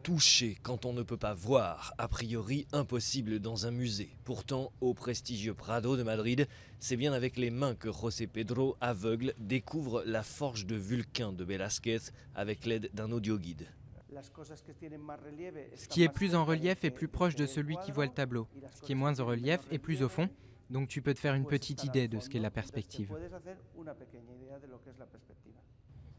Toucher quand on ne peut pas voir, a priori impossible dans un musée. Pourtant, au prestigieux Prado de Madrid, c'est bien avec les mains que José Pedro, aveugle, découvre la forge de Vulcain de Velázquez avec l'aide d'un audioguide. Ce qui est plus en relief est plus proche de celui qui voit le tableau. Ce qui est moins en relief est plus au fond, donc tu peux te faire une petite idée de ce qu'est la perspective.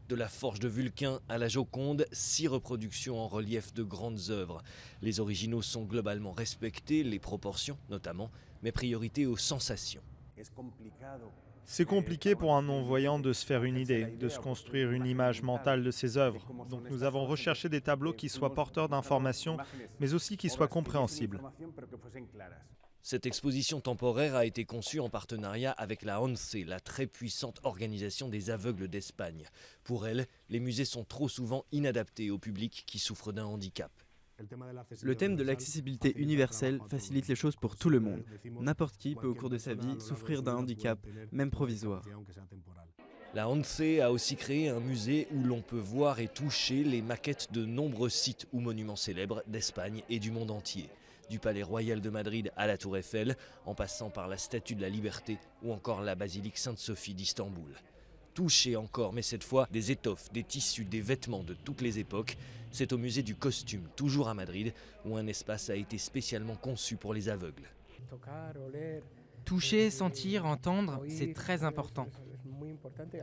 De la forge de Vulcain à la Joconde, 6 reproductions en relief de grandes œuvres. Les originaux sont globalement respectés, les proportions notamment, mais priorité aux sensations. C'est compliqué pour un non-voyant de se faire une idée, de se construire une image mentale de ses œuvres. Donc nous avons recherché des tableaux qui soient porteurs d'informations, mais aussi qui soient compréhensibles. Cette exposition temporaire a été conçue en partenariat avec la ONCE, la très puissante organisation des aveugles d'Espagne. Pour elle, les musées sont trop souvent inadaptés au public qui souffre d'un handicap. Le thème de l'accessibilité universelle facilite les choses pour tout le monde. N'importe qui peut au cours de sa vie souffrir d'un handicap, même provisoire. La ONCE a aussi créé un musée où l'on peut voir et toucher les maquettes de nombreux sites ou monuments célèbres d'Espagne et du monde entier. Du Palais Royal de Madrid à la Tour Eiffel, en passant par la Statue de la Liberté ou encore la Basilique Sainte-Sophie d'Istanbul. Toucher encore, mais cette fois des étoffes, des tissus, des vêtements de toutes les époques. C'est au musée du costume, toujours à Madrid, où un espace a été spécialement conçu pour les aveugles. Toucher, sentir, entendre, c'est très important.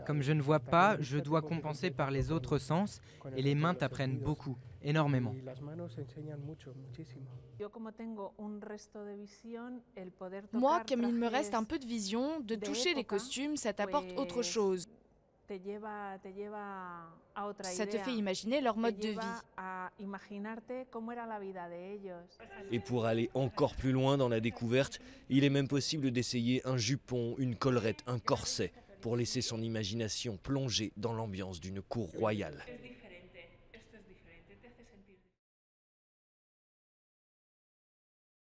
Comme je ne vois pas, je dois compenser par les autres sens et les mains t'apprennent beaucoup, énormément. Moi, comme il me reste un peu de vision, de toucher les costumes, ça t'apporte autre chose. Ça te fait imaginer leur mode de vie. Et pour aller encore plus loin dans la découverte, il est même possible d'essayer un jupon, une collerette, un corset, pour laisser son imagination plonger dans l'ambiance d'une cour royale.